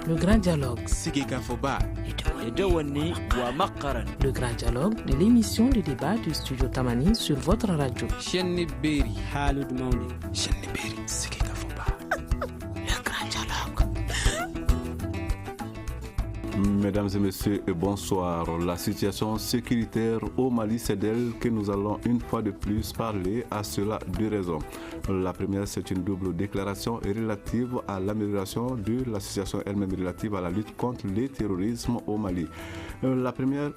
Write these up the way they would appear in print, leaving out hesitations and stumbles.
Le grand dialogue. Le grand dialogue de l'émission de débat du studio Tamani sur votre radio. Le grand dialogue. Mesdames et messieurs, bonsoir. La situation sécuritaire au Mali, c'est d'elle que nous allons une fois de plus parler. À cela, deux raisons. La première, c'est une double déclaration relative à l'amélioration de la situation elle-même relative à la lutte contre le terrorisme au Mali. La première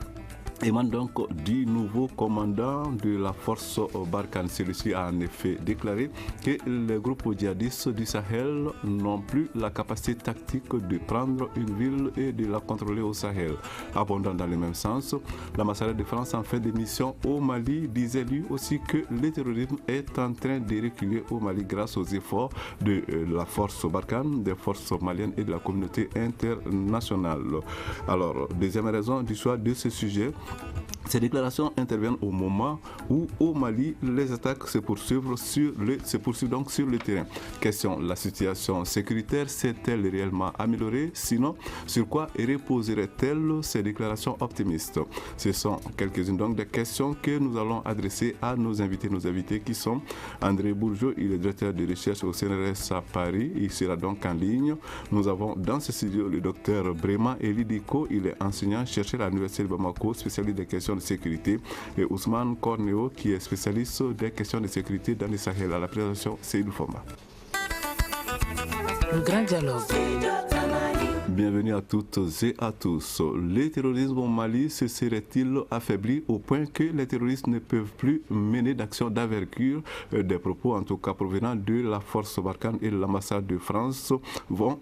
émane donc du nouveau commandant de la force Barkhane. Celui-ci a en effet déclaré que les groupes djihadistes du Sahel n'ont plus la capacité tactique de prendre une ville et de la contrôler au Sahel. Abondant dans le même sens, l'ambassadeur de France en fin de mission au Mali disait lui aussi que le terrorisme est en train de reculer au Mali grâce aux efforts de la force Barkhane, des forces maliennes et de la communauté internationale. Alors, deuxième raison du choix de ce sujet, ces déclarations interviennent au moment où au Mali les attaques se poursuivent donc sur le terrain. Question, la situation sécuritaire s'est-elle réellement améliorée? Sinon, sur quoi reposerait-elle ces déclarations optimistes? Ce sont quelques-unes donc des questions que nous allons adresser à nos invités qui sont André Bourgeot, il est directeur de recherche au CNRS à Paris, il sera donc en ligne. Nous avons dans ce studio le docteur Bréma Elidiko, il est enseignant chercheur à l'université de Bamako, spécialiste des questions de sécurité, et Ousmane Korneo qui est spécialiste des questions de sécurité dans le Sahel. À la présentation, Seydou Foma. Le grand dialogue. Bienvenue à toutes et à tous. Le terrorisme au Mali se serait-il affaibli au point que les terroristes ne peuvent plus mener d'actions d'envergure? Des propos, en tout cas provenant de la force Barkhane et de l'ambassade de France, vont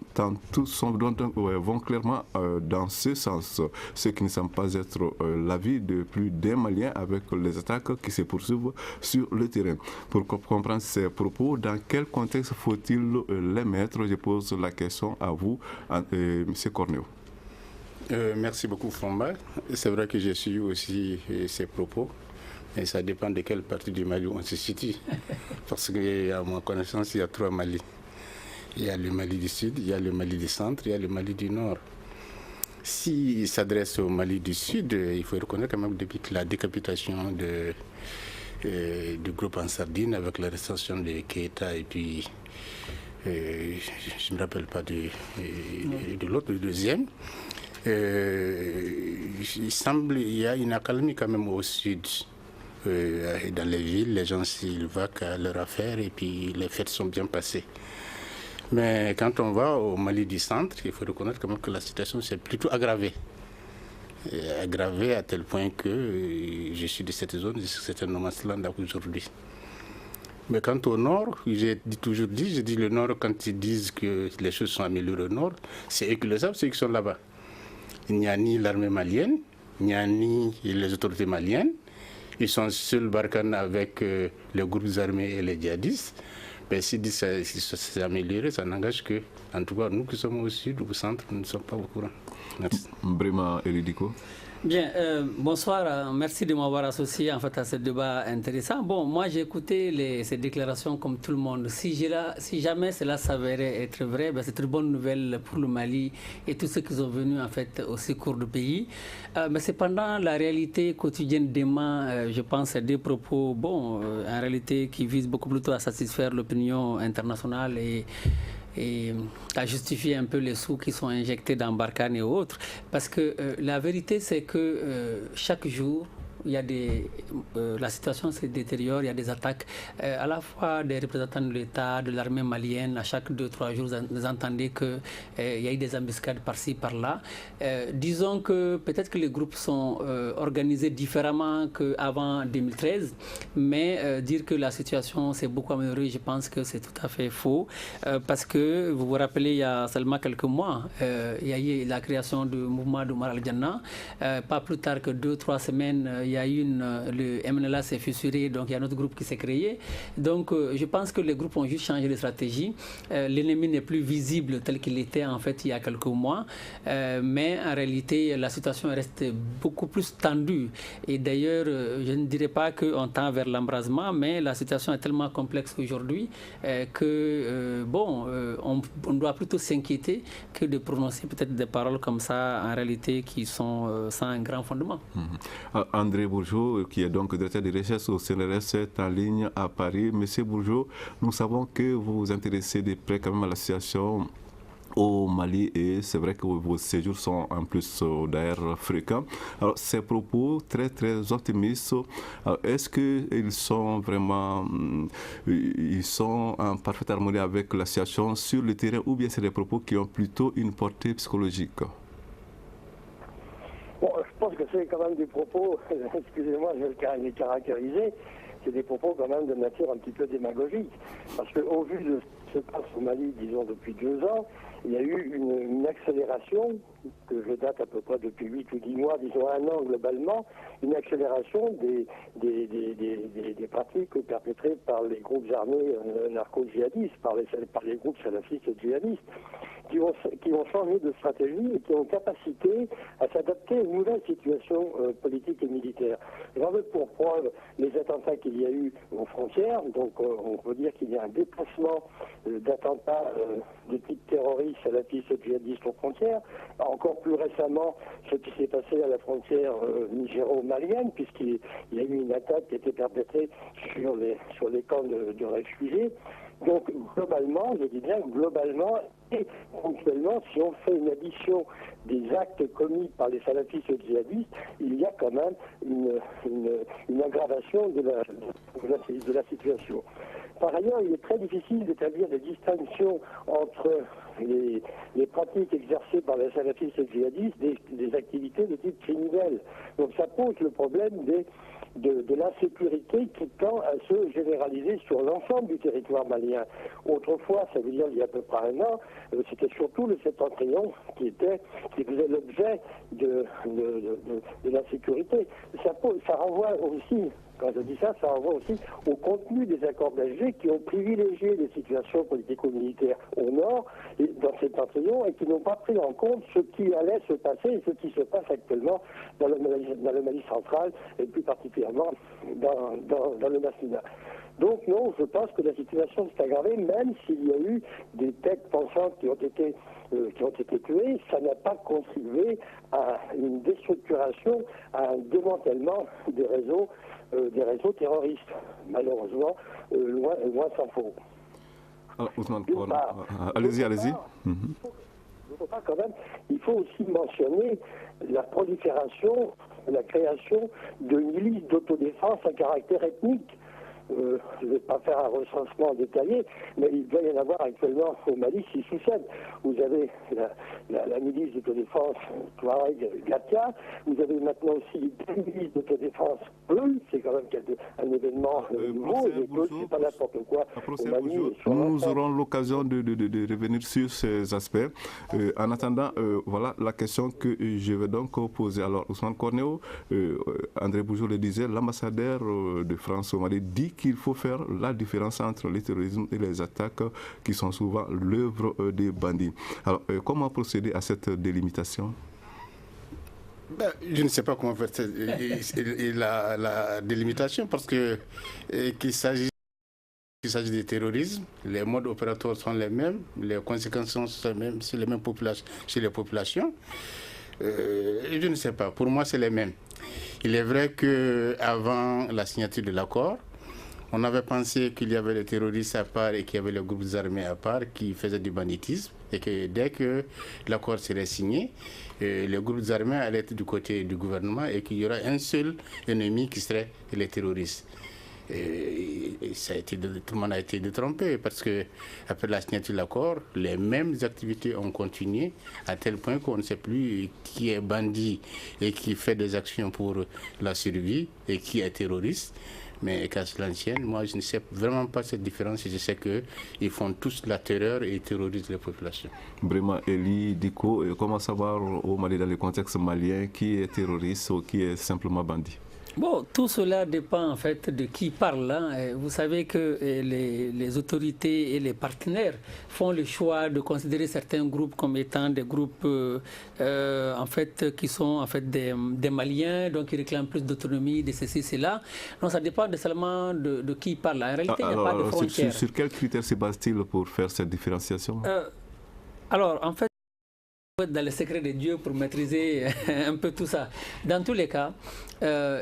clairement dans ce sens. Ce qui ne semble pas être l'avis de plus d'un Malien avec les attaques qui se poursuivent sur le terrain. Pour comprendre ces propos, dans quel contexte faut-il les mettre? Je pose la question à vous, M. Corneo. Merci beaucoup, Fomba. C'est vrai que j'ai suivi aussi ces propos, mais ça dépend de quelle partie du Mali on se situe. Parce qu'à ma connaissance, il y a trois Mali. Il y a le Mali du Sud, il y a le Mali du Centre, il y a le Mali du Nord. S'il s'adresse au Mali du Sud, il faut reconnaître quand même depuis la décapitation du groupe en Sardine avec l'arrestation de Keïta et puis je ne me rappelle pas de l'autre, le deuxième. Il semble qu'il y a une accalmie quand même au sud. Dans les villes, les gens s'y vaquent à leur affaire et puis les fêtes sont bien passées. Mais quand on va au Mali du Centre, il faut reconnaître quand même que la situation s'est plutôt aggravée. Aggravée à tel point que je suis de cette zone, c'est un no man's land aujourd'hui. Mais quant au nord, je dis le nord, quand ils disent que les choses sont améliorées au nord, c'est eux qui le savent, ceux qui sont là-bas. Il n'y a ni l'armée malienne, il n'y a ni les autorités maliennes. Ils sont seuls Barkhane avec les groupes armés et les djihadistes. Mais s'ils disent que c'est amélioré, ça n'engage que, en tout cas, nous qui sommes au sud ou au centre, nous ne sommes pas au courant. Merci. Bréma Elidiko. Bien, bonsoir, merci de m'avoir associé en fait à ce débat intéressant. Bon, moi j'ai écouté ces déclarations comme tout le monde. Si jamais cela s'avérait être vrai, ben, c'est une bonne nouvelle pour le Mali et tous ceux qui sont venus en fait au secours du pays. Mais cependant, la réalité quotidienne dément, je pense, des propos, en réalité qui visent beaucoup plutôt à satisfaire l'opinion internationale et à justifier un peu les sous qui sont injectés dans Barkhane et autres. Parce que la vérité, c'est que chaque jour, il y a la situation se détériore, il y a des attaques à la fois des représentants de l'État, de l'armée malienne. À chaque 2-3 jours, vous entendez qu'il y a eu des embuscades par-ci, par-là. Disons que peut-être que les groupes sont organisés différemment qu'avant 2013, mais dire que la situation s'est beaucoup améliorée, je pense que c'est tout à fait faux. Parce que, vous vous rappelez, il y a seulement quelques mois, il y a eu la création du mouvement d'Oumar Al-Janna. Pas plus tard que 2-3 semaines, il y y a eu le MNLA s'est fissuré, donc il y a un autre groupe qui s'est créé. Donc je pense que les groupes ont juste changé de stratégie. L'ennemi n'est plus visible tel qu'il était en fait il y a quelques mois, mais en réalité la situation reste beaucoup plus tendue. Et d'ailleurs, je ne dirais pas qu'on tend vers l'embrasement, mais la situation est tellement complexe aujourd'hui que on doit plutôt s'inquiéter que de prononcer peut-être des paroles comme ça en réalité qui sont sans un grand fondement. André Bourgeot, qui est donc directeur de recherche au CNRS, est en ligne à Paris. Monsieur Bourgeot, nous savons que vous vous intéressez de près quand même à la situation au Mali et c'est vrai que vos séjours sont en plus d'ailleurs fréquents. Alors ces propos très très optimistes, est-ce qu'ils sont vraiment en parfaite harmonie avec la situation sur le terrain ou bien c'est des propos qui ont plutôt une portée psychologique? Bon, je pense que c'est quand même des propos, excusez-moi, je vais les caractériser, c'est des propos quand même de nature un petit peu démagogique. Parce qu'au vu de ce qui se passe au Mali, disons, depuis 2 ans, il y a eu une accélération, que je date à peu près depuis 8 ou 10 mois, disons 1 an globalement, une accélération des pratiques perpétrées par les groupes armés narco-djihadistes, par les groupes salafistes djihadistes, qui ont changé de stratégie et qui ont capacité à s'adapter à une nouvelle situation politique et militaire. J'en veux pour preuve les attentats qu'il y a eu aux frontières, donc on peut dire qu'il y a un déplacement d'attentats de type terroriste salafiste djihadiste aux frontières. Encore plus récemment, ce qui s'est passé à la frontière nigéro-malienne, puisqu'il y a eu une attaque qui a été perpétrée sur les camps de réfugiés. Donc globalement, je dis bien globalement et ponctuellement, si on fait une addition des actes commis par les salafistes djihadistes, il y a quand même une aggravation de la situation. Par ailleurs, il est très difficile d'établir des distinctions entre les pratiques exercées par les salafistes djihadistes des activités de type criminel. Donc ça pose le problème de l'insécurité qui tend à se généraliser sur l'ensemble du territoire malien. Autrefois, ça veut dire il y a à peu près 1 an, c'était surtout le Septentrion qui faisait l'objet de l'insécurité. Ça renvoie aussi, quand je dis ça, ça renvoie aussi au contenu des accords d'Alger qui ont privilégié les situations politico-militaires au nord, et dans le Septentrion, et qui n'ont pas pris en compte ce qui allait se passer et ce qui se passe actuellement dans le Mali central, et plus particulièrement dans le Massina. Donc non, je pense que la situation s'est aggravée, même s'il y a eu des têtes pensantes qui ont été tuées, ça n'a pas contribué à une déstructuration, à un démantèlement des réseaux terroristes. Malheureusement, loin s'en faut. Allez-y. D'autre part, quand même, il faut aussi mentionner la prolifération, la création de milices d'autodéfense à caractère ethnique. Je ne vais pas faire un recensement détaillé, mais il doit y en avoir actuellement au Mali 6 ou 7. Vous avez la milice d'autodéfense Touareg Gatia, vous avez maintenant aussi une milice d'autodéfense Peul, c'est quand même un événement nouveau, et Peul, c'est pas n'importe quoi au Mali. Nous aurons l'occasion de revenir sur ces aspects. En attendant, voilà la question que je vais donc poser. Alors, Ousmane Cornéo, André Bourgeot le disait, l'ambassadeur de France au Mali dit qu'il faut faire la différence entre le terrorisme et les attaques qui sont souvent l'œuvre des bandits. Alors, comment procéder à cette délimitation? Je ne sais pas comment faire la délimitation parce que qu'il s'agit du terrorisme, les modes opératoires sont les mêmes, les conséquences sont les mêmes chez les populations. Je ne sais pas, pour moi c'est les mêmes. Il est vrai qu'avant la signature de l'accord, on avait pensé qu'il y avait les terroristes à part et qu'il y avait les groupes armés à part qui faisaient du banditisme et que dès que l'accord serait signé, les groupes armés allaient être du côté du gouvernement et qu'il y aura un seul ennemi qui serait les terroristes. Et tout le monde a été détrompé parce que après la signature de l'accord, les mêmes activités ont continué à tel point qu'on ne sait plus qui est bandit et qui fait des actions pour la survie et qui est terroriste. Mais qu'à cela tienne, moi je ne sais vraiment pas cette différence. Je sais qu'ils font tous la terreur et ils terrorisent les populations. Vraiment, Eli Diko, comment savoir au Mali, dans le contexte malien, qui est terroriste ou qui est simplement bandit? Bon, tout cela dépend en fait de qui parle. Hein. Vous savez que les autorités et les partenaires font le choix de considérer certains groupes comme étant des groupes en fait qui sont en fait des Maliens, donc qui réclament plus d'autonomie, de ceci, cela. Donc ça dépend seulement de qui parle. En réalité, il n'y a pas de frontières. Sur quels critères se base-t-il pour faire cette différenciation? Alors, en fait, dans le secret de Dieu pour maîtriser un peu tout ça. Dans tous les cas,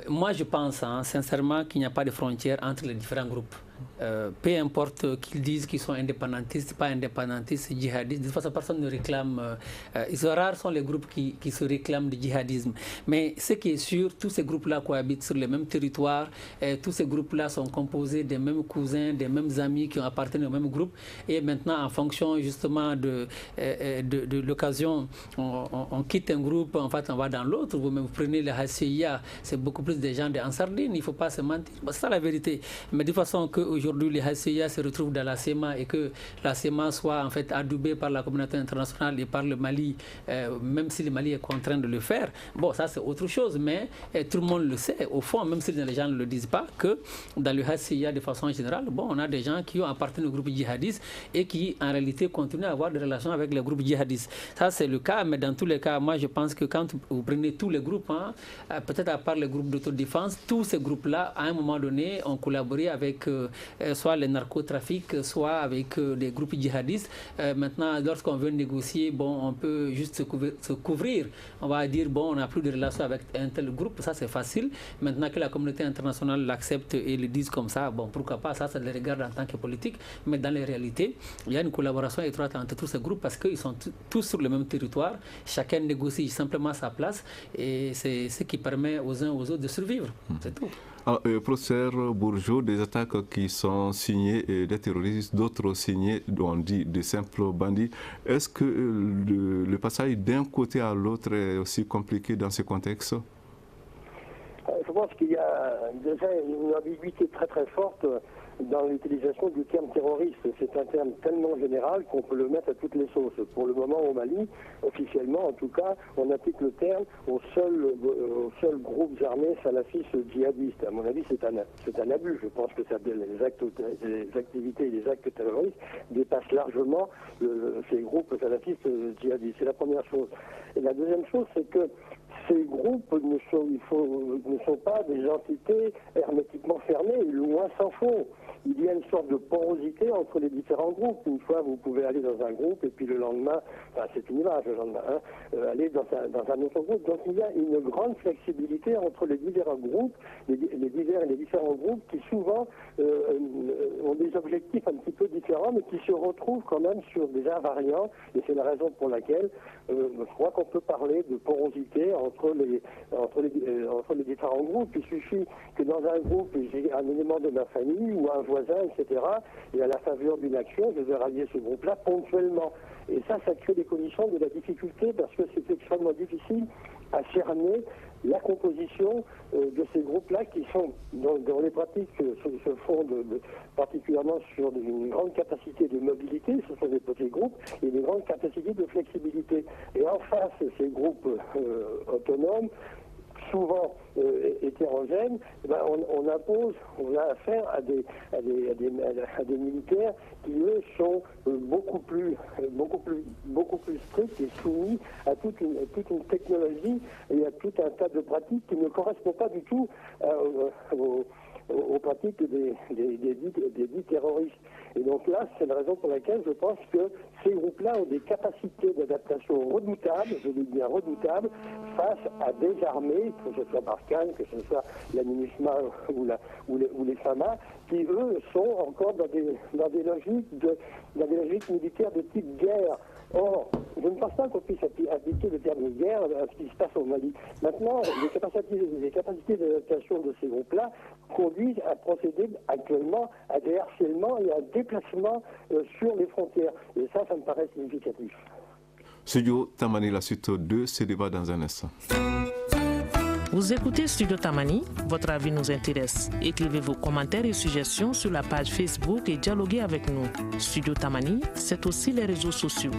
moi je pense sincèrement qu'il n'y a pas de frontières entre les différents groupes. Peu importe qu'ils disent qu'ils sont indépendantistes, pas indépendantistes, djihadistes, de toute façon personne ne réclame, rares sont les groupes qui se réclament du djihadisme. Mais ce qui est sûr, tous ces groupes-là cohabitent sur les mêmes territoires, tous ces groupes-là sont composés des mêmes cousins, des mêmes amis qui ont appartenu au même groupe, et maintenant en fonction justement de l'occasion, on quitte un groupe, en fait on va dans l'autre. Vous prenez le HCIA, c'est beaucoup plus des gens de Ansardine, il ne faut pas se mentir, c'est ça la vérité. Mais de toute façon qu'aujourd'hui les HCIA se retrouvent dans la CEMA et que la CEMA soit en fait adoubée par la communauté internationale et par le Mali, même si le Mali est contraint de le faire, bon ça c'est autre chose, mais tout le monde le sait, au fond, même si les gens ne le disent pas, que dans le HCIA de façon générale, bon on a des gens qui ont appartenu au groupe djihadiste et qui en réalité continuent à avoir des relations avec les groupes djihadistes. Ça c'est le cas, mais dans tous les cas, moi je pense que quand vous prenez tous les groupes, peut-être à part les groupes d'autodéfense, tous ces groupes-là, à un moment donné, ont collaboré avec soit les narcotrafics, soit avec des groupes djihadistes. Maintenant, lorsqu'on veut négocier, bon, on peut juste se couvrir. On va dire, bon, on n'a plus de relation avec un tel groupe, ça c'est facile. Maintenant que la communauté internationale l'accepte et le dise comme ça, bon, pourquoi pas, ça les regarde en tant que politique. Mais dans les réalités, il y a une collaboration étroite entre tous ces groupes parce qu'ils sont tous sur le même territoire. Chacun négocie simplement sa place et c'est ce qui permet aux uns aux autres de survivre. C'est tout. Alors, professeur Bourgeot, des attaques qui sont signées des terroristes, d'autres signées, on dit, de simples bandits. Est-ce que le passage d'un côté à l'autre est aussi compliqué dans ce contexte? Je pense qu'il y a déjà une ambiguïté très très forte dans l'utilisation du terme terroriste. C'est un terme tellement général qu'on peut le mettre à toutes les sauces. Pour le moment au Mali, officiellement en tout cas, on applique le terme aux seuls groupes armés salafistes djihadistes. À mon avis, c'est un abus. Je pense que les activités et les actes terroristes dépassent largement ces groupes salafistes djihadistes. C'est la première chose. Et la deuxième chose, c'est que ces groupes ne sont pas des entités hermétiquement fermées, loin s'en faut. Il y a une sorte de porosité entre les différents groupes. Une fois, vous pouvez aller dans un groupe et puis le lendemain, enfin c'est une image le lendemain, aller dans un autre groupe. Donc il y a une grande flexibilité entre les différents groupes, les différents groupes qui souvent ont des objectifs un petit peu différents, mais qui se retrouvent quand même sur des invariants. Et c'est la raison pour laquelle je crois qu'on peut parler de porosité entre les différents groupes. Il suffit que dans un groupe, j'ai un élément de ma famille ou un voisin, etc. Et à la faveur d'une action, je vais rallier ce groupe-là ponctuellement. Et ça crée des conditions de la difficulté parce que c'est extrêmement difficile à cerner la composition de ces groupes-là qui sont, dans les pratiques, se font particulièrement sur une grande capacité de mobilité, ce sont des petits groupes, et des grandes capacités de flexibilité. Et en face, ces groupes autonomes, souvent hétérogènes, on a affaire à des militaires qui eux sont beaucoup plus stricts et soumis à toute une technologie et à tout un tas de pratiques qui ne correspondent pas du tout aux pratiques des dits terroristes. Et donc là, c'est la raison pour laquelle je pense que ces groupes-là ont des capacités d'adaptation redoutables, je dis bien redoutables, face à des armées, que ce soit Barkhane, que ce soit la MINUSMA ou les FAMA, qui eux sont encore dans des logiques militaires de type guerre. Or, je ne pense pas qu'on puisse appliquer le terme guerre à ce qui se passe au Mali. Maintenant, les capacités d'adaptation de ces groupes-là conduisent à procéder actuellement à des harcèlements et à des déplacements sur les frontières. Et ça me paraît significatif. Studio Tamani, la suite de ce débat dans un instant. Vous écoutez Studio Tamani, votre avis nous intéresse. Écrivez vos commentaires et suggestions sur la page Facebook et dialoguez avec nous. Studio Tamani, c'est aussi les réseaux sociaux.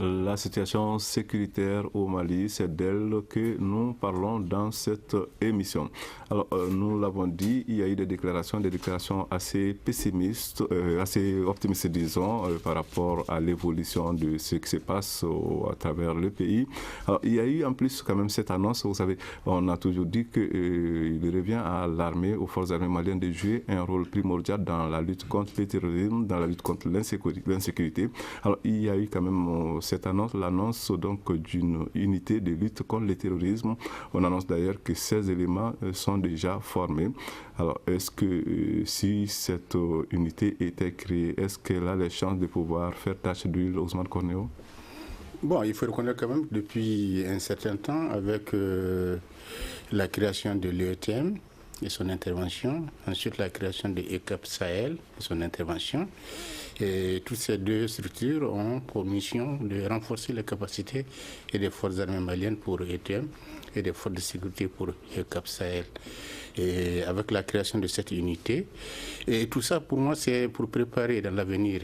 La situation sécuritaire au Mali, c'est d'elle que nous parlons dans cette émission. Alors, nous l'avons dit, il y a eu des déclarations assez pessimistes, assez optimistes, disons, par rapport à l'évolution de ce qui se passe à travers le pays. Alors, il y a eu en plus quand même cette annonce, vous savez, on a toujours dit qu'il revient à l'armée, aux forces armées maliennes de jouer un rôle primordial dans la lutte contre le terrorisme, dans la lutte contre l'insécurité. Alors, il y a eu quand même cette annonce, l'annonce donc d'une unité de lutte contre le terrorisme. On annonce d'ailleurs que 16 éléments sont déjà formés. Alors, est-ce que si cette unité était créée, est-ce qu'elle a les chances de pouvoir faire tâche d'huile, Ousmane Cornéo? Bon, il faut reconnaître quand même depuis un certain temps avec la création de l'EETM et son intervention, ensuite la création de ECAP Sahel et son intervention. Et toutes ces deux structures ont pour mission de renforcer les capacités et des forces armées maliennes pour ETM et des forces de sécurité pour ECAP Sahel. Et avec la création de cette unité, et tout ça pour moi c'est pour préparer dans l'avenir.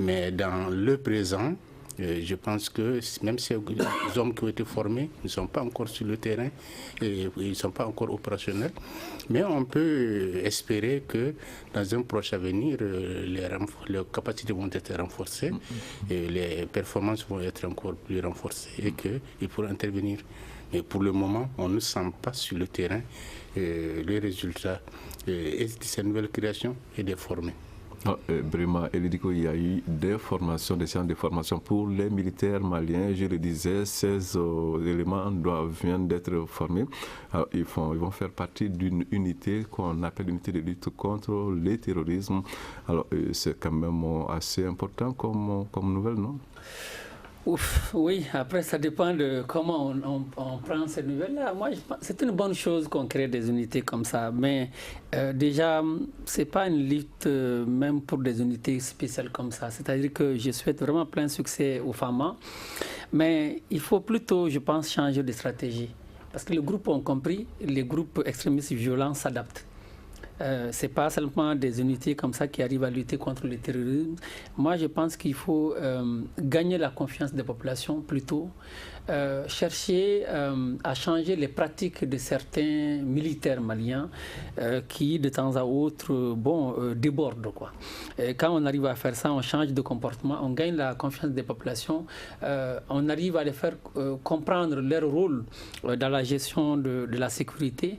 Mais dans le présent, je pense que même ces hommes qui ont été formés ne sont pas encore sur le terrain et ils ne sont pas encore opérationnels. Mais on peut espérer que dans un proche avenir, les capacités vont être renforcées et les performances vont être encore plus renforcées et qu'ils pourront intervenir. Mais pour le moment, on ne sent pas sur le terrain les résultats de ces nouvelles créations et des formés. Brima, il y a eu des formations, des séances de formation pour les militaires maliens. Je le disais, 16 éléments viennent d'être formés. Alors, ils vont faire partie d'une unité qu'on appelle l'unité de lutte contre le terrorisme. Alors, c'est quand même assez important comme nouvelle, non? Ouf, oui, après ça dépend de comment on prend ces nouvelles-là. Moi, je pense que c'est une bonne chose qu'on crée des unités comme ça, mais déjà, c'est pas une lutte même pour des unités spéciales comme ça. C'est-à-dire que je souhaite vraiment plein succès aux FAMA, mais il faut plutôt, je pense, changer de stratégie. Parce que les groupes ont compris, les groupes extrémistes violents s'adaptent. Ce n'est pas seulement des unités comme ça qui arrivent à lutter contre le terrorisme. Moi, je pense qu'il faut gagner la confiance des populations plutôt, chercher à changer les pratiques de certains militaires maliens qui, de temps à autre, débordent, quoi. Et quand on arrive à faire ça, on change de comportement, on gagne la confiance des populations, on arrive à les faire comprendre leur rôle dans la gestion de la sécurité,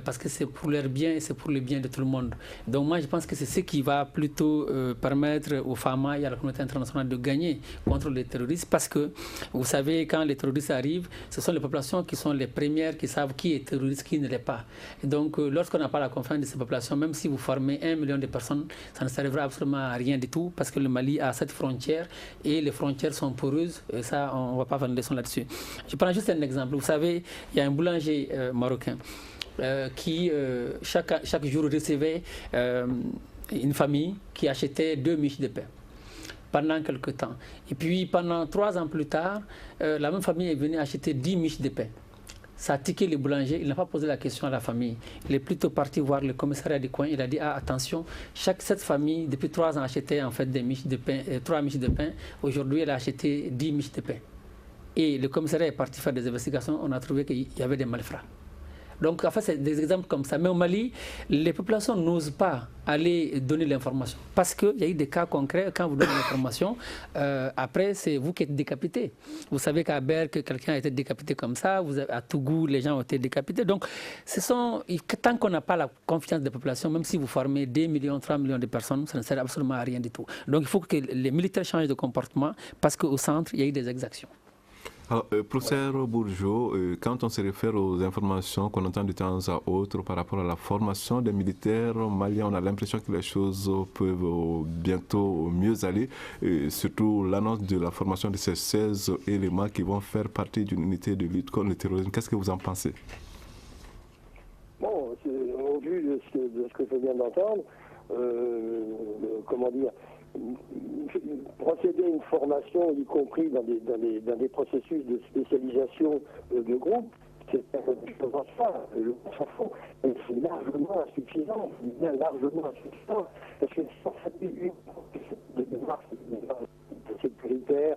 parce que c'est pour leur bien et c'est pour le bien de tout le monde. Donc moi, je pense que c'est ce qui va plutôt permettre aux FAMA et à la communauté internationale de gagner contre les terroristes, parce que, vous savez, quand les terroristes arrivent, ce sont les populations qui sont les premières qui savent qui est terroriste, qui ne l'est pas. Et donc, lorsqu'on n'a pas la confiance de ces populations, même si vous formez 1 million de personnes, ça ne servira absolument à rien du tout, parce que le Mali a cette frontière et les frontières sont poreuses, et ça, on ne va pas faire une leçon là-dessus. Je prends juste un exemple. Vous savez, il y a un boulanger marocain qui, chaque jour, recevait une famille qui achetait 2 miches de pain pendant quelque temps. Et puis, pendant 3 ans plus tard, la même famille est venue acheter 10 miches de pain. Ça a tiqué le boulanger, il n'a pas posé la question à la famille. Il est plutôt parti voir le commissariat du coin, il a dit, attention, cette famille, depuis 3 ans, achetait en fait des miches de pain, 3 miches de pain. Aujourd'hui, elle a acheté 10 miches de pain. Et le commissariat est parti faire des investigations, on a trouvé qu'il y avait des malfrats. Donc, en fait, c'est des exemples comme ça. Mais au Mali, les populations n'osent pas aller donner l'information. Parce qu'il y a eu des cas concrets, quand vous donnez l'information, après, c'est vous qui êtes décapité. Vous savez qu'à Berck, quelqu'un a été décapité comme ça. À Tougou, les gens ont été décapités. Donc, tant qu'on n'a pas la confiance des populations, même si vous formez 2 millions, 3 millions de personnes, ça ne sert absolument à rien du tout. Donc, il faut que les militaires changent de comportement, parce qu'au centre, il y a eu des exactions. Alors, professeur Bourgeot, quand on se réfère aux informations qu'on entend de temps à autre par rapport à la formation des militaires maliens, on a l'impression que les choses peuvent bientôt mieux aller, surtout l'annonce de la formation de ces 16 éléments qui vont faire partie d'une unité de lutte contre le terrorisme. Qu'est-ce que vous en pensez? Bon, au vu de ce que je viens d'entendre, comment dire, procéder à une formation, y compris dans des processus de spécialisation de groupe, c'est une chose en soi, le s'en fout, mais c'est largement insuffisant, bien largement insuffisant, parce que si on s'appuie une de démarche sécuritaire,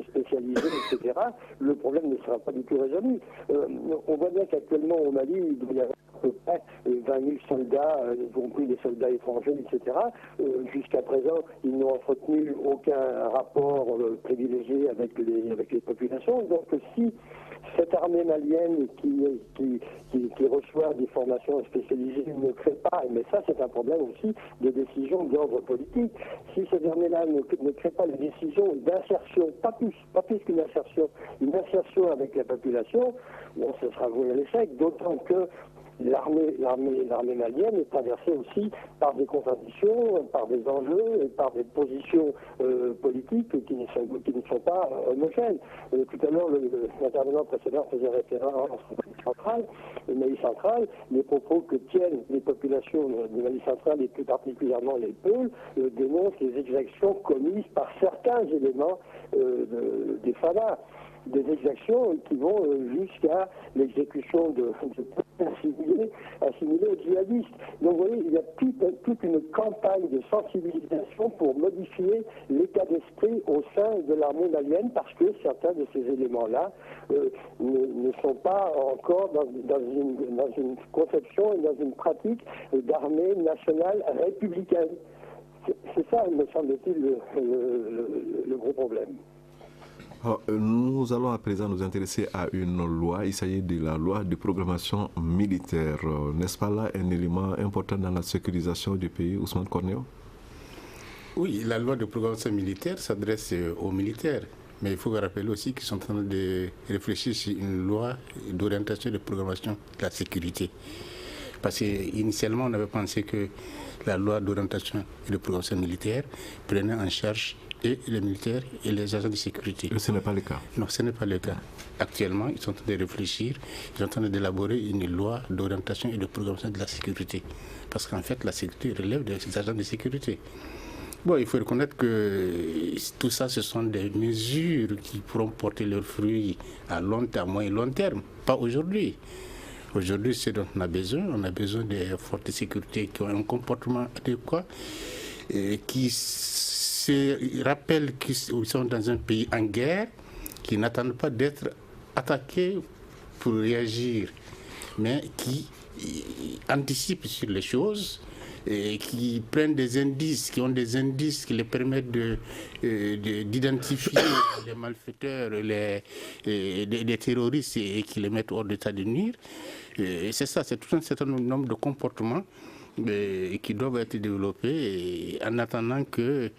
spécialisée, professionnalisés, etc., le problème ne sera pas du tout résolu. On voit bien qu'actuellement au Mali, il doit y avoir à peu près 20 000 soldats, y compris des soldats étrangers, etc. Jusqu'à présent, ils n'ont entretenu aucun rapport privilégié avec les populations. Donc si cette armée malienne qui reçoit des formations spécialisées ne crée pas, mais ça c'est un problème aussi de décision d'ordre politique, si cette armée-là ne crée pas les décisions d'insertion, pas plus qu'une insertion avec la population, bon, ce sera voué à l'échec, d'autant que l'armée malienne est traversée aussi par des contradictions, par des enjeux et par des positions politiques qui ne sont pas homogènes. Tout à l'heure, l'intervenant précédent faisait référence au Mali central. Les propos que tiennent les populations du Mali central et plus particulièrement les Peuls dénoncent les exactions commises par certains éléments des FALA. Des exactions qui vont jusqu'à l'exécution de assimilés aux djihadistes. Donc vous voyez, il y a toute une campagne de sensibilisation pour modifier l'état d'esprit au sein de l'armée malienne parce que certains de ces éléments-là ne sont pas encore dans une conception et dans une pratique d'armée nationale républicaine. C'est ça, me semble-t-il, le gros problème. Alors, nous allons à présent nous intéresser à une loi. Il s'agit de la loi de programmation militaire. N'est-ce pas là un élément important dans la sécurisation du pays, Ousmane Cornéo? Oui, la loi de programmation militaire s'adresse aux militaires. Mais il faut rappeler aussi qu'ils sont en train de réfléchir sur une loi d'orientation et de programmation de la sécurité. Parce qu'initialement, on avait pensé que la loi d'orientation et de programmation militaire prenait en charge et les militaires et les agents de sécurité. Et ce n'est pas le cas. Non, ce n'est pas le cas. Actuellement, ils sont en train de réfléchir, ils sont en train d'élaborer une loi d'orientation et de programmation de la sécurité. Parce qu'en fait, la sécurité relève des agents de sécurité. Bon, il faut reconnaître que tout ça, ce sont des mesures qui pourront porter leurs fruits à moyen et long terme, pas aujourd'hui. Aujourd'hui, c'est dont on a besoin des forces de sécurité qui ont un comportement adéquat et qui se rappellent qu'ils sont dans un pays en guerre, qui n'attendent pas d'être attaqués pour réagir, mais qui anticipent sur les choses et qui prennent des indices, qui ont des indices qui les permettent d'identifier les malfaiteurs, les terroristes et qui les mettent hors d'état de nuire. Et c'est ça, c'est tout un certain nombre de comportements qui doivent être développés en attendant que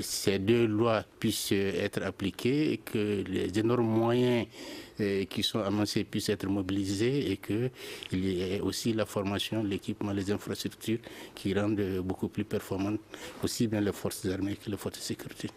ces deux lois puissent être appliquées et que les énormes moyens qui sont annoncés puissent être mobilisés et qu'il y ait aussi la formation, l'équipement, les infrastructures qui rendent beaucoup plus performantes aussi bien les forces armées que les forces de sécurité.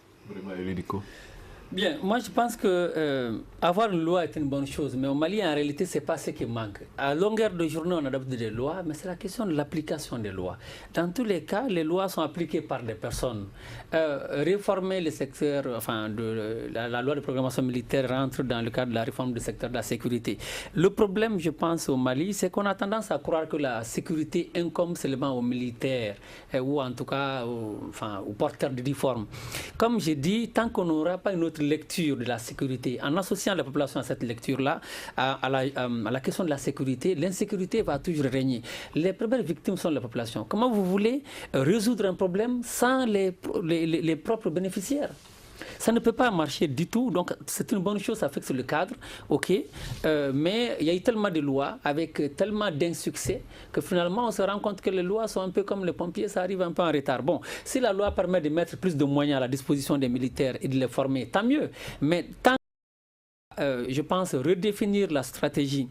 Bien, moi je pense que avoir une loi est une bonne chose, mais au Mali en réalité c'est pas ce qui manque. À longueur de journée on adopte des lois, mais c'est la question de l'application des lois. Dans tous les cas, les lois sont appliquées par des personnes. Réformer le secteur, enfin la loi de programmation militaire rentre dans le cadre de la réforme du secteur de la sécurité. Le problème, je pense, au Mali, c'est qu'on a tendance à croire que la sécurité incombe seulement aux militaires ou en tout cas aux porteurs de réforme. Comme j'ai dit, tant qu'on n'aura pas une autre lecture de la sécurité, en associant la population à cette lecture-là, à la question de la sécurité, l'insécurité va toujours régner. Les premières victimes sont la population. Comment vous voulez résoudre un problème sans les propres bénéficiaires? Ça ne peut pas marcher du tout, donc c'est une bonne chose, ça fixe le cadre, ok, mais il y a eu tellement de lois avec tellement d'insuccès que finalement on se rend compte que les lois sont un peu comme les pompiers, ça arrive un peu en retard. Bon, si la loi permet de mettre plus de moyens à la disposition des militaires et de les former, tant mieux, mais tant je pense redéfinir la stratégie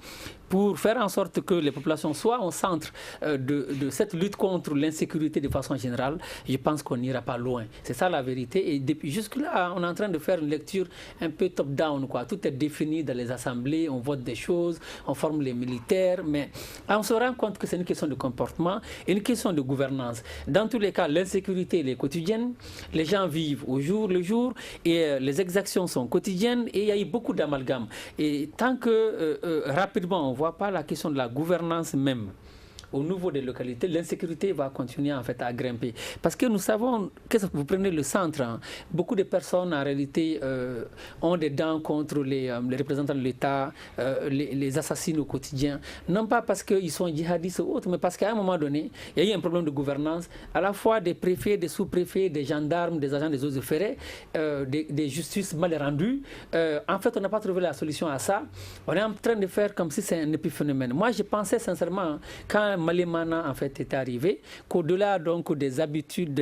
pour faire en sorte que les populations soient au centre de cette lutte contre l'insécurité de façon générale, je pense qu'on n'ira pas loin. C'est ça la vérité. Et depuis jusque-là, on est en train de faire une lecture un peu top-down, quoi. Tout est défini dans les assemblées, on vote des choses, on forme les militaires, mais on se rend compte que c'est une question de comportement et une question de gouvernance. Dans tous les cas, l'insécurité elle est quotidienne, les gens vivent au jour le jour et les exactions sont quotidiennes et il y a eu beaucoup d'amalgames. Et tant que rapidement on ne voit pas la question de la gouvernance même au niveau des localités, l'insécurité va continuer en fait à grimper. Parce que nous savons, vous prenez le centre, hein, beaucoup de personnes en réalité ont des dents contre les représentants de l'État, les assassinent au quotidien. Non pas parce qu'ils sont djihadistes ou autres, mais parce qu'à un moment donné, il y a eu un problème de gouvernance, à la fois des préfets, des sous-préfets, des gendarmes, des agents des eaux et forêts, des justices mal rendues. En fait, on n'a pas trouvé la solution à ça. On est en train de faire comme si c'est un épiphénomène. Moi, je pensais sincèrement, quand Malemana en fait est arrivé, qu'au-delà donc des habitudes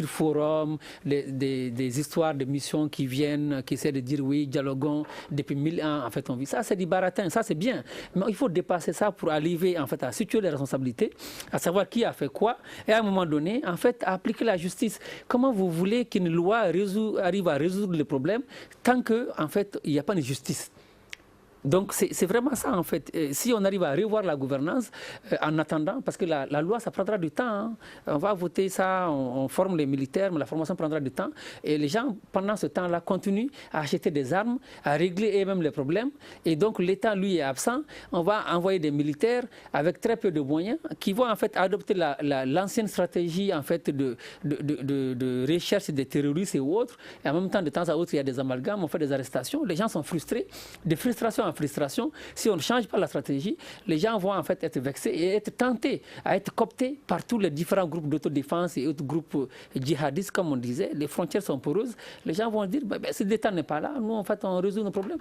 forums, des histoires de missions qui viennent, qui essaient de dire oui, dialoguons depuis 1000 ans, en fait on vit. Ça c'est du baratin, ça c'est bien. Mais il faut dépasser ça pour arriver en fait à situer les responsabilités, à savoir qui a fait quoi, et à un moment donné, en fait, à appliquer la justice. Comment vous voulez qu'une loi arrive à résoudre le problème tant que en fait il n'y a pas de justice? Donc c'est vraiment ça en fait. Si on arrive à revoir la gouvernance en attendant, parce que la loi ça prendra du temps, hein. On va voter ça, on forme les militaires, mais la formation prendra du temps. Et les gens pendant ce temps-là continuent à acheter des armes, à régler eux-mêmes les problèmes. Et donc l'État lui est absent. On va envoyer des militaires avec très peu de moyens qui vont en fait adopter l'ancienne stratégie en fait de recherche des terroristes et autres. Et en même temps, de temps à autre, il y a des amalgames, on fait des arrestations. Les gens sont frustrés, des frustrations en frustration. Si on ne change pas la stratégie, les gens vont en fait être vexés et être tentés à être cooptés par tous les différents groupes d'autodéfense et autres groupes djihadistes, comme on disait. Les frontières sont poreuses. Les gens vont dire, si l'État n'est pas là, nous en fait on résout nos problèmes.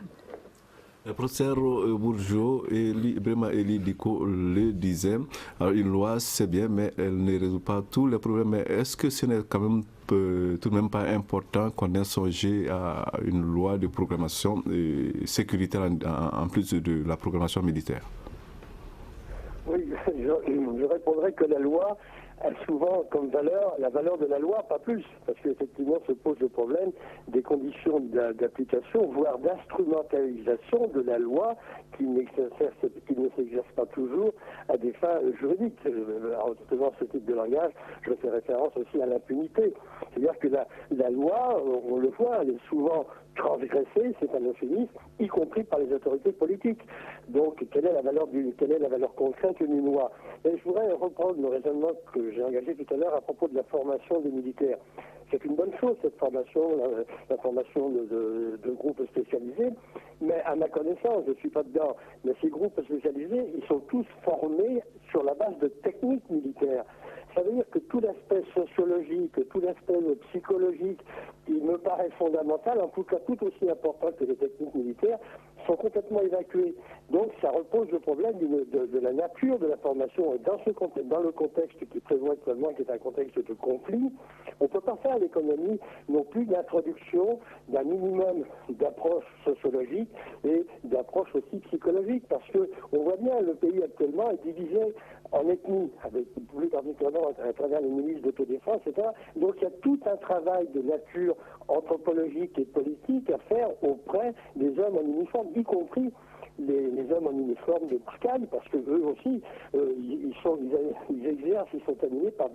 Le professeur Bourgeot et Ibrahima Eli Diko le disaient, une loi c'est bien, mais elle ne résout pas tous les problèmes. Mais est-ce que ce n'est quand même tout de même pas important qu'on ait songé à une loi de programmation sécuritaire en plus de la programmation militaire? Oui, je répondrai que la loi a souvent comme valeur la valeur de la loi, pas plus, parce qu'effectivement se pose le problème des conditions d'application, voire d'instrumentalisation de la loi qui ne s'exerce pas toujours à des fins juridiques. En utilisant ce type de langage, je fais référence aussi à l'impunité. C'est-à-dire que la loi, on le voit, elle est souvent transgressée, c'est un euphémisme, y compris par les autorités politiques. Donc, quelle est la valeur concrète d'une loi? Et je voudrais reprendre le raisonnement que j'ai engagé tout à l'heure à propos de la formation des militaires. C'est une bonne chose, cette formation, la formation de groupes spécialisés, mais à ma connaissance, je ne suis pas dedans, mais ces groupes spécialisés, ils sont tous formés sur la base de techniques militaires. Ça veut dire que tout l'aspect sociologique, tout l'aspect psychologique, qui me paraît fondamental, en tout cas tout aussi important que les techniques militaires, sont complètement évacués. Donc ça repose le problème de la nature de la formation. Et dans le contexte qui prévoit actuellement, qui est un contexte de conflit, on ne peut pas faire l'économie non plus d'introduction d'un minimum d'approche sociologique et d'approche aussi psychologique. Parce qu'on voit bien, le pays actuellement est divisé en ethnies, avec plus particulièrement à travers les milices d'autodéfense, etc. Donc il y a tout un travail de nature anthropologique et politique à faire auprès des hommes en uniforme, y compris les hommes en uniforme de Barkhane, parce que eux aussi, ils exercent, ils sont animés par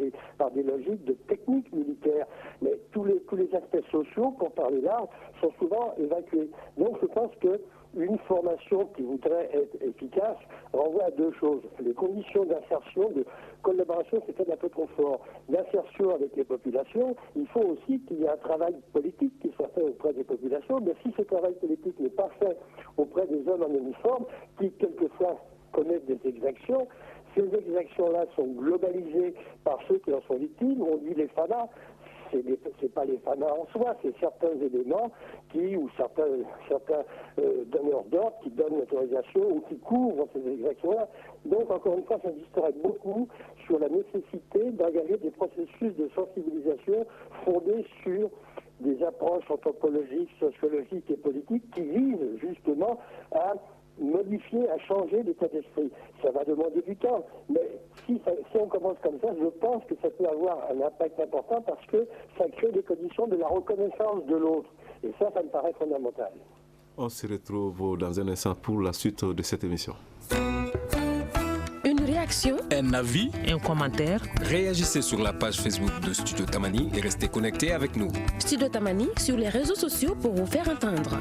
des logiques de techniques militaires. Mais tous les aspects sociaux, pour parler là, sont souvent évacués. Donc je pense que une formation qui voudrait être efficace renvoie à deux choses. Les conditions d'insertion, de collaboration, c'est peut-être un peu trop fort. D'insertion avec les populations, il faut aussi qu'il y ait un travail politique qui soit fait auprès des populations, mais si ce travail politique n'est pas fait auprès des hommes en uniforme, qui quelquefois commettent des exactions, ces exactions-là sont globalisées par ceux qui en sont victimes, on dit les FANA. C'est pas les FANA en soi, c'est certains éléments ou certains donneurs d'ordre qui donnent l'autorisation ou qui couvrent ces exactions-là. Donc, encore une fois, j'insisterai beaucoup sur la nécessité d'engager des processus de sensibilisation fondés sur des approches anthropologiques, sociologiques et politiques qui visent justement à modifier, à changer l'état d'esprit. Ça va demander du temps, mais si on commence comme ça, je pense que ça peut avoir un impact important parce que ça crée des conditions de la reconnaissance de l'autre. Et ça me paraît fondamental. On se retrouve dans un instant pour la suite de cette émission. Une réaction, un avis, un commentaire. Réagissez sur la page Facebook de Studio Tamani et restez connectés avec nous. Studio Tamani sur les réseaux sociaux pour vous faire entendre.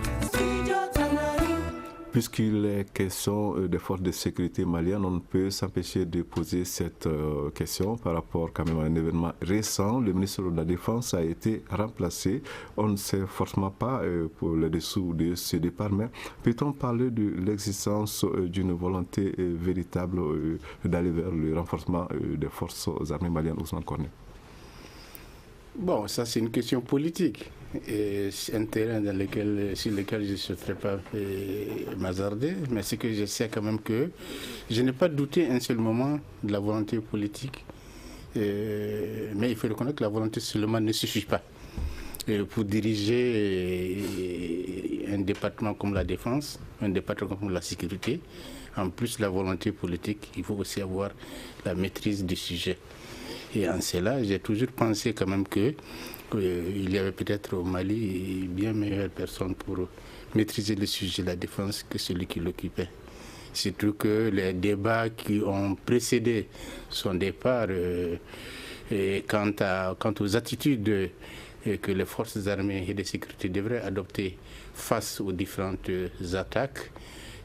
Puisqu'il est question des forces de sécurité maliennes, on ne peut s'empêcher de poser cette question par rapport quand même à un événement récent. Le ministre de la Défense a été remplacé. On ne sait forcément pas pour le dessous de ce départ, mais peut-on parler de l'existence d'une volonté véritable d'aller vers le renforcement des forces armées maliennes, Ousmane Korné? Bon, ça c'est une question politique. Et c'est un terrain sur lequel je ne souhaiterais pas m'hasarder, mais c'est que je sais quand même que je n'ai pas douté un seul moment de la volonté politique. Mais il faut reconnaître que la volonté seulement ne suffit pas. Pour diriger un département comme la défense, un département comme la sécurité, en plus de la volonté politique, il faut aussi avoir la maîtrise du sujet. Et en cela, j'ai toujours pensé quand même qu'il y avait peut-être au Mali bien meilleure personne pour maîtriser le sujet de la défense que celui qui l'occupait. Surtout que les débats qui ont précédé son départ quant aux attitudes que les forces armées et de sécurité devraient adopter face aux différentes attaques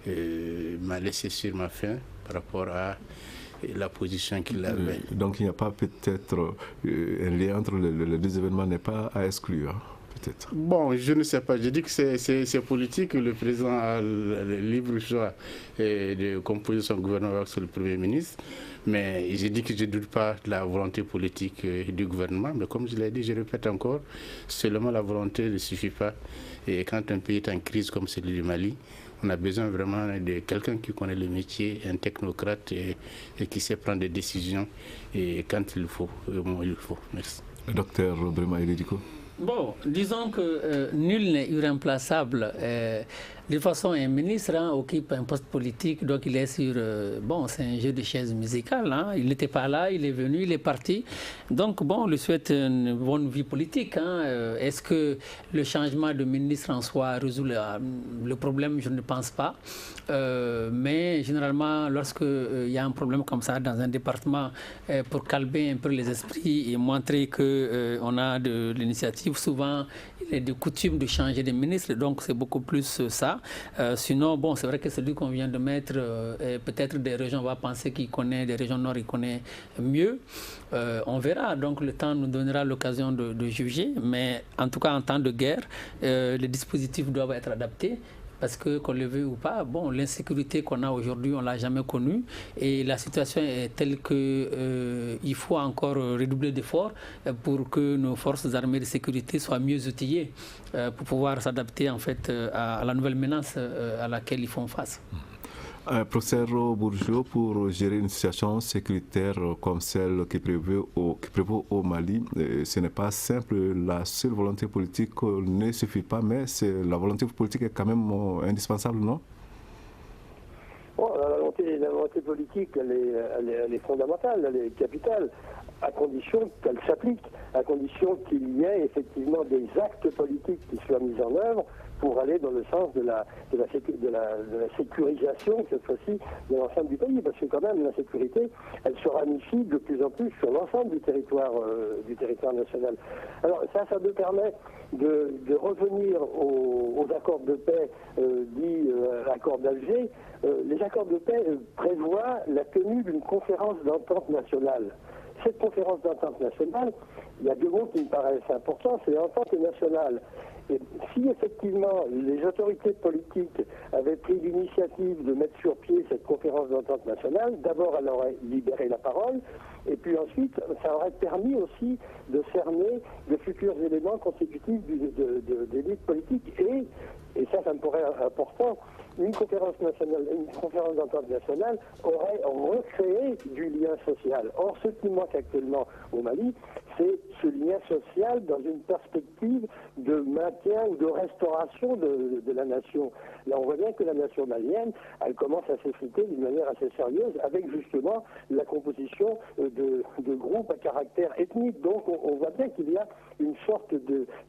m'a laissé sur ma faim par rapport à la position qu'il avait. Donc il n'y a pas peut-être un lien entre les deux événements, n'est pas à exclure, peut-être. Bon, je ne sais pas. Je dis que c'est politique. Le président a le libre choix de composer son gouvernement sur le Premier ministre. Mais j'ai dit que je ne doute pas de la volonté politique du gouvernement. Mais comme je l'ai dit, je répète encore, seulement la volonté ne suffit pas. Et quand un pays est en crise comme celui du Mali, on a besoin vraiment de quelqu'un qui connaît le métier, un technocrate et qui sait prendre des décisions et quand il faut, au moment où il faut. Merci. Docteur Brema Elediko. Bon, disons que nul n'est irremplaçable. De toute façon, un ministre occupe un poste politique, donc il est sur... bon, c'est un jeu de chaises musicales. Il n'était pas là, il est venu, il est parti. Donc, bon, on lui souhaite une bonne vie politique. Est-ce que le changement de ministre en soi résout le problème? Je ne pense pas. Mais généralement, lorsqu'il y a un problème comme ça dans un département, pour calmer un peu les esprits et montrer qu'on a de l'initiative, souvent, il est de coutume de changer de ministre. Donc, c'est beaucoup plus ça. Sinon, bon, c'est vrai que celui qu'on vient de mettre, peut-être des régions, on va penser qu'il connaît, des régions nord, il connaît mieux. On verra. Donc, le temps nous donnera l'occasion de juger. Mais en tout cas, en temps de guerre, les dispositifs doivent être adaptés. Parce que, qu'on le veuille ou pas, bon, l'insécurité qu'on a aujourd'hui, on ne l'a jamais connue. Et la situation est telle qu'il faut encore redoubler d'efforts pour que nos forces armées de sécurité soient mieux outillées pour pouvoir s'adapter en fait à la nouvelle menace à laquelle ils font face. Professeur Bourgeot, pour gérer une situation sécuritaire comme celle qui prévaut au Mali, ce n'est pas simple. La seule volonté politique ne suffit pas, mais la volonté politique est quand même indispensable, non? Bon, la volonté politique, elle est fondamentale, elle est capitale, à condition qu'elle s'applique, à condition qu'il y ait effectivement des actes politiques qui soient mis en œuvre pour aller dans le sens de la sécurisation, cette fois-ci, de l'ensemble du pays. Parce que quand même, la sécurité, elle se ramifie de plus en plus sur l'ensemble du territoire national. Alors ça nous permet de revenir aux accords de paix dits accords d'Alger. Les accords de paix prévoient la tenue d'une conférence d'entente nationale. Cette conférence d'entente nationale, il y a deux mots qui me paraissent importants, c'est l'entente nationale. Et si effectivement les autorités politiques avaient pris l'initiative de mettre sur pied cette conférence d'entente nationale, d'abord elle aurait libéré la parole, et puis ensuite ça aurait permis aussi de cerner de futurs éléments constitutifs d'élite politique et ça me paraît important. Une conférence d'entente nationale aurait recréé du lien social. Or, ce qui manque actuellement au Mali, c'est ce lien social dans une perspective de maintien ou de restauration de la nation. Là, on voit bien que la nation malienne, elle commence à s'effriter d'une manière assez sérieuse avec justement la composition de groupes à caractère ethnique. Donc, on voit bien qu'il y a une sorte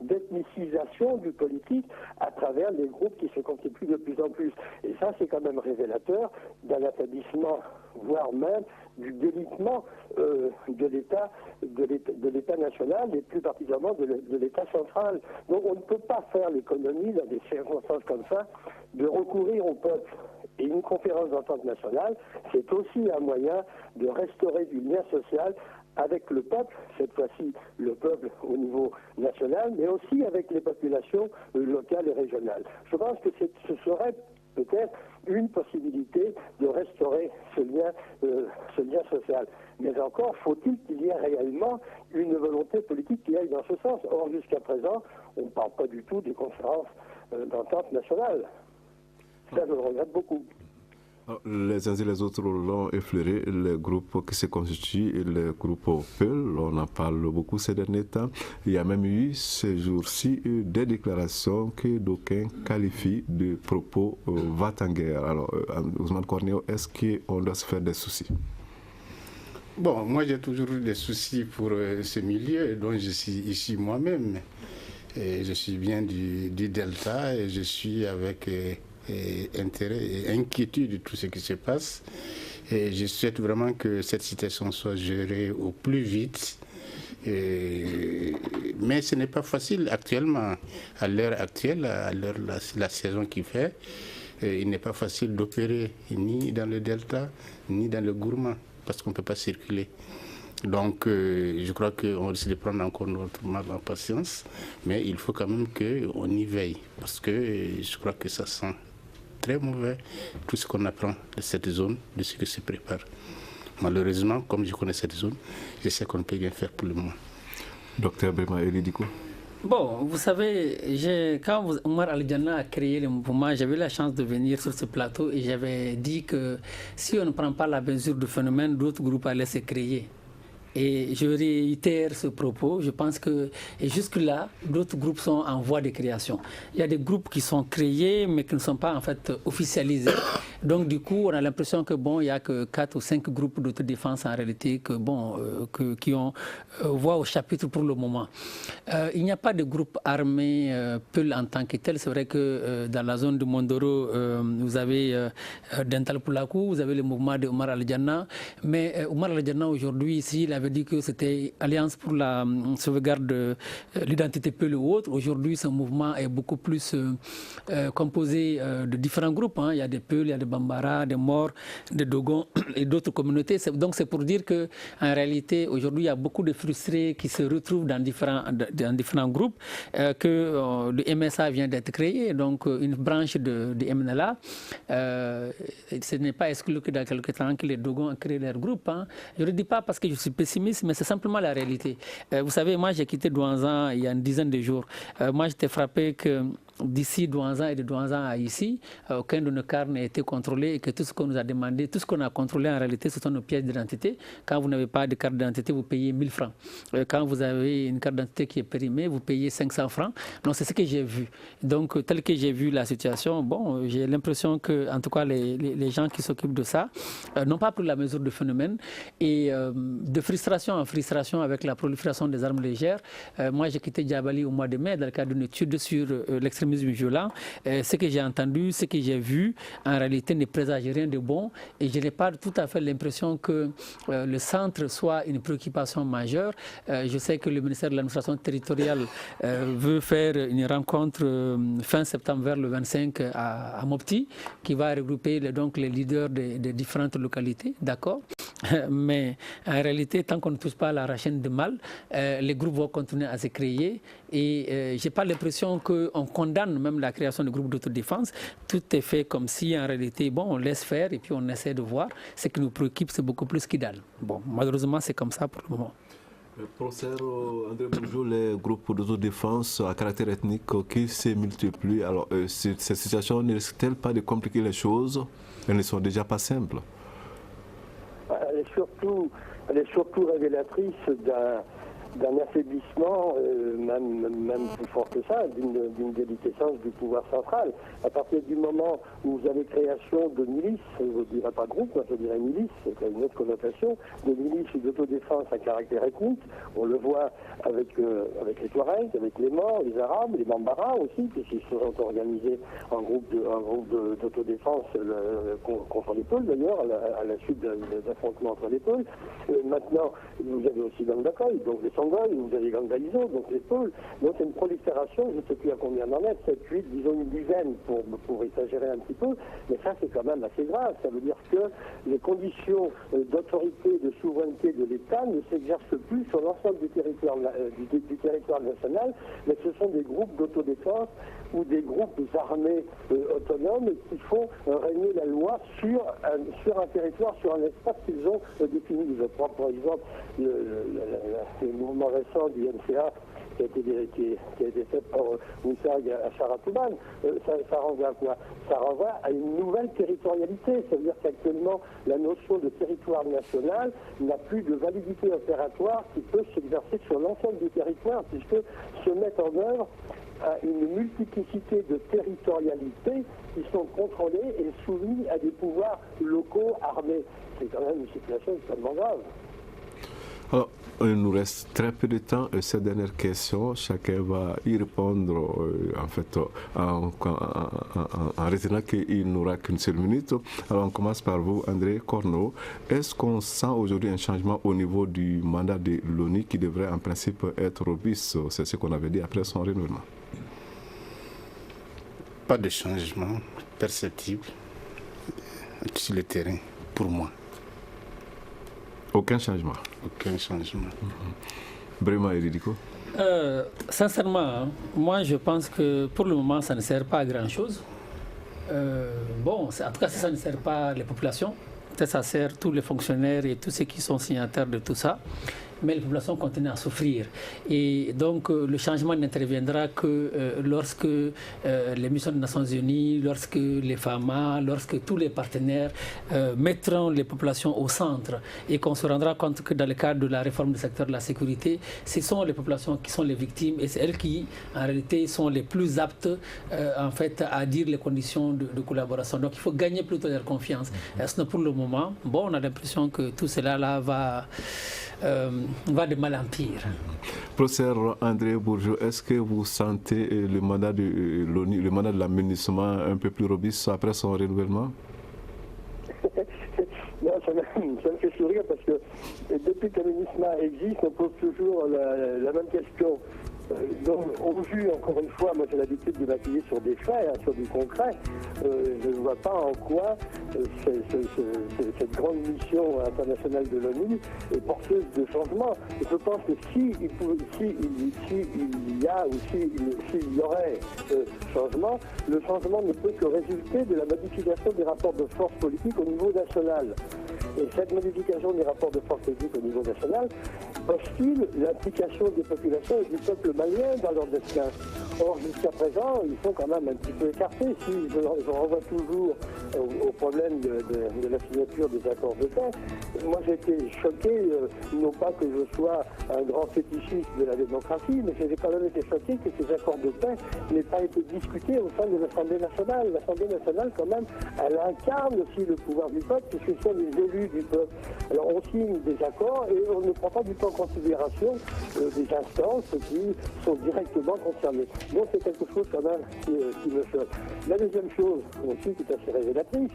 d'ethnicisation du politique à travers les groupes qui se constituent de plus en plus. Et ça, c'est quand même révélateur d'un affaiblissement, voire même du délitement de l'État national et plus particulièrement de l'État central. Donc on ne peut pas faire l'économie dans des circonstances comme ça de recourir au peuple. Et une conférence d'entente nationale, c'est aussi un moyen de restaurer du lien social avec le peuple, cette fois-ci le peuple au niveau national, mais aussi avec les populations locales et régionales. Je pense que ce serait peut-être une possibilité de restaurer ce lien social. Mais encore, faut-il qu'il y ait réellement une volonté politique qui aille dans ce sens. Or, jusqu'à présent, on ne parle pas du tout des conférences d'entente nationale. Ça, je le regrette beaucoup. Les uns et les autres l'ont effleuré, les groupes qui se constituent, les groupes Peul, on en parle beaucoup ces derniers temps. Il y a même eu ces jours-ci des déclarations que d'aucuns qualifient de propos va-t-en-guerre. Alors, Ousmane Cornéo, est-ce qu'on doit se faire des soucis? Bon, moi j'ai toujours eu des soucis pour ce milieu dont je suis ici moi-même. Et je suis bien du Delta et je suis avec intérêt et inquiétude de tout ce qui se passe. Et je souhaite vraiment que cette situation soit gérée au plus vite. Mais ce n'est pas facile actuellement, à l'heure actuelle, à la saison qui fait. Il n'est pas facile d'opérer ni dans le Delta, ni dans le Gourma, parce qu'on ne peut pas circuler. Donc, je crois qu'on risque de prendre encore notre mal en patience, mais il faut quand même qu'on y veille, parce que je crois que ça sent très mauvais, tout ce qu'on apprend de cette zone, de ce qui se prépare. Malheureusement, comme je connais cette zone, je sais qu'on ne peut rien faire pour le moment. Docteur Brema Elidiko. Bon, vous savez, quand Oumar Al-Janna a créé le mouvement, j'avais la chance de venir sur ce plateau et j'avais dit que si on ne prend pas la mesure du phénomène, d'autres groupes allaient se créer. Et je réitère ce propos. Je pense que jusque-là, d'autres groupes sont en voie de création. Il y a des groupes qui sont créés, mais qui ne sont pas en fait officialisés. Donc du coup, on a l'impression que bon, il n'y a que 4 ou 5 groupes d'autodéfense en réalité qui ont voix au chapitre pour le moment. Il n'y a pas de groupe armé Peul en tant que tel. C'est vrai que dans la zone de Mondoro, vous avez Dental Poulakou, vous avez le mouvement de Oumar Al-Janna. Mais Oumar Al-Janna aujourd'hui, s'il avait dit que c'était Alliance pour la sauvegarde de l'identité Peul ou autre, aujourd'hui ce mouvement est beaucoup plus composé de différents groupes. Hein. Il y a des Peul, il y a des Bambara, des Mor, des Dogon et d'autres communautés. Donc c'est pour dire qu'en réalité, aujourd'hui, il y a beaucoup de frustrés qui se retrouvent dans différents groupes, que le MSA vient d'être créé, donc une branche de MNLA. Ce n'est pas exclu que dans quelques temps que les Dogon ont créé leur groupe. Hein. Je ne le dis pas parce que je suis pessimiste, mais c'est simplement la réalité. Vous savez, moi j'ai quitté Douanzan il y a une dizaine de jours. Moi j'étais frappé que d'ici Douanzan et de Douanzan à ici, aucun de nos cartes n'a été contrôlé et que tout ce qu'on nous a demandé, tout ce qu'on a contrôlé en réalité, ce sont nos pièces d'identité. Quand vous n'avez pas de carte d'identité, vous payez 1000 francs. Quand vous avez une carte d'identité qui est périmée, vous payez 500 francs. Donc c'est ce que j'ai vu. Donc tel que j'ai vu la situation, bon, j'ai l'impression que, en tout cas, les gens qui s'occupent de ça n'ont pas pris la mesure du phénomène et de frustration en frustration avec la prolifération des armes légères. Moi, j'ai quitté Djabali au mois de mai dans le cadre d'une étude sur l'extrémisme violent. Ce que j'ai entendu, ce que j'ai vu, en réalité ne présage rien de bon et je n'ai pas tout à fait l'impression que le centre soit une préoccupation majeure. Je sais que le ministère de l'administration territoriale veut faire une rencontre fin septembre vers le 25 à Mopti qui va regrouper donc les leaders des différentes localités, d'accord. Mais en réalité, tant qu'on ne touche pas à la racine du mal, les groupes vont continuer à se créer et je n'ai pas l'impression qu'on condamne même la création de groupes d'autodéfense. Tout est fait comme si en réalité, bon, on laisse faire et puis on essaie de voir. Ce qui nous préoccupe, c'est beaucoup plus qu'Idal. Bon, malheureusement, c'est comme ça pour le moment. Professeur André Bourgeot, les groupes d'autodéfense à caractère ethnique qui se multiplient, alors cette situation ne risque-t-elle pas de compliquer les choses? Elles ne sont déjà pas simples. Elle est surtout révélatrice d'un affaiblissement, même plus fort que ça, d'une déliquescence du pouvoir central. À partir du moment où vous avez création de milices, je ne dirais pas groupe, moi je dirais milice, c'est une autre connotation, de milices ou d'autodéfense à caractère ethnique, on le voit avec les Touaregs, avec les Morts, les Arabes, les Bambara aussi, puisqu'ils se sont organisés en groupe d'autodéfense contre les Peuls d'ailleurs, à la suite d'affrontements entre les Peuls. Maintenant, vous avez aussi dans le Dakoy, donc les Gangoï, vous avez Gangaïzo, donc les pôles. Donc c'est une prolifération, je ne sais plus à combien d'en être, 7, 8, disons une dizaine pour exagérer un petit peu, mais ça c'est quand même assez grave. Ça veut dire que les conditions d'autorité, de souveraineté de l'État ne s'exercent plus sur l'ensemble du territoire, du territoire national, mais ce sont des groupes d'autodéfense ou des groupes armés autonomes qui font régner la loi sur un territoire, sur un espace qu'ils ont défini. Je prends par exemple le mouvement récent du MCA qui a été fait par Moussag à Charatouban. Ça renvoie à quoi? Ça renvoie à une nouvelle territorialité. Ça veut dire qu'actuellement, la notion de territoire national n'a plus de validité opératoire qui peut s'exercer sur l'ensemble du territoire, puisque se mettent en œuvre à une multiplicité de territorialités qui sont contrôlées et soumises à des pouvoirs locaux armés. C'est quand même une situation extrêmement grave. Alors, il nous reste très peu de temps. Cette dernière question, chacun va y répondre en retenant qu'il n'aura qu'une seule minute. Alors, on commence par vous, André Corneau. Est-ce qu'on sent aujourd'hui un changement au niveau du mandat de l'ONU qui devrait en principe être robuste? C'est ce qu'on avait dit après son renouvellement. Pas de changement perceptible sur le terrain, pour moi. Aucun changement? Aucun changement. Brema Eridiko? Sincèrement, moi je pense que pour le moment ça ne sert pas à grand chose. En tout cas si ça ne sert pas les populations, peut-être ça sert tous les fonctionnaires et tous ceux qui sont signataires de tout ça. Mais les populations continuent à souffrir. Et donc, le changement n'interviendra que lorsque les missions des Nations Unies, lorsque les FAMA, lorsque tous les partenaires mettront les populations au centre et qu'on se rendra compte que dans le cadre de la réforme du secteur de la sécurité, ce sont les populations qui sont les victimes et c'est elles qui, en réalité, sont les plus aptes à dire les conditions de collaboration. Donc, il faut gagner plutôt leur confiance. Sinon, pour le moment, on a l'impression que tout cela là va de mal en pire. Professeur André Bourgeot, est-ce que vous sentez le mandat de l'ONU, le mandat de l'aménagement un peu plus robuste après son renouvellement? Non, ça me fait sourire parce que depuis que l'aménagement existe, on pose toujours la même question. Donc, au vu, encore une fois, moi j'ai l'habitude de m'appuyer sur des faits, sur du concret. Je ne vois pas en quoi cette grande mission internationale de l'ONU est porteuse de changement. Je pense que s'il y aurait changement, le changement ne peut que résulter de la modification des rapports de force politique au niveau national. Et cette modification des rapports de force politique au niveau national postule l'implication des populations et du peuple malien dans leur destin. Or, jusqu'à présent, ils sont quand même un petit peu écartés. Si je renvoie toujours au problème de la signature des accords de paix, moi j'ai été choqué, non pas que je sois un grand fétichiste de la démocratie, mais j'ai quand même été choqué que ces accords de paix n'aient pas été discutés au sein de l'Assemblée nationale. L'Assemblée nationale, quand même, elle incarne aussi le pouvoir du peuple, puisque ce sont les élus du peuple. Alors on signe des accords et on ne prend pas du tout en considération des instances qui sont directement concernées. Donc c'est quelque chose quand même qui me choque. La deuxième chose aussi qui est assez révélatrice,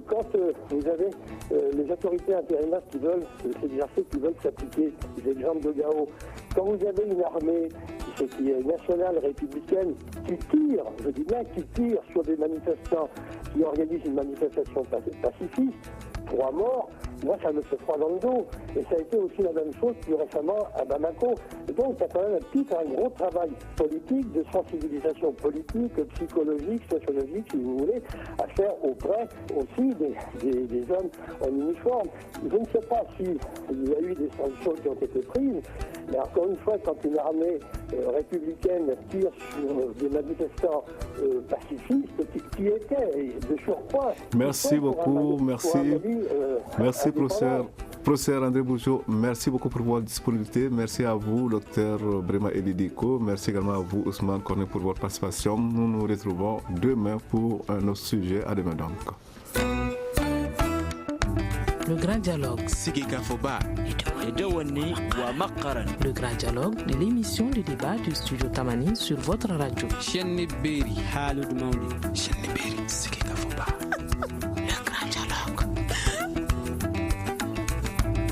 quand vous avez les autorités intérimaires qui veulent s'exercer, qui veulent s'appliquer, l'exemple de Gao, quand vous avez une armée qui est nationale républicaine qui tire, je dis bien qui tire sur des manifestants qui organisent une manifestation pacifiste, 3 morts, moi ça me fait froid dans le dos. Et ça a été aussi la même chose plus récemment à Bamako. Et donc il y a quand même un gros travail politique, de sensibilisation politique, psychologique, sociologique, si vous voulez, à faire auprès aussi des hommes en uniforme. Je ne sais pas s'il y a eu des sanctions qui ont été prises, mais encore une fois, quand une armée républicaine tire sur des manifestants pacifistes qui étaient de surpoids. Merci beaucoup, merci professeur André Bourgeot, merci beaucoup pour votre disponibilité. Merci à vous, docteur Brema Eridiko. Merci également à vous, Ousmane Cornet, pour votre participation. Nous nous retrouvons demain pour un autre sujet. À demain donc. Le grand dialogue. Le grand dialogue de l'émission de débat du studio Tamani sur votre radio.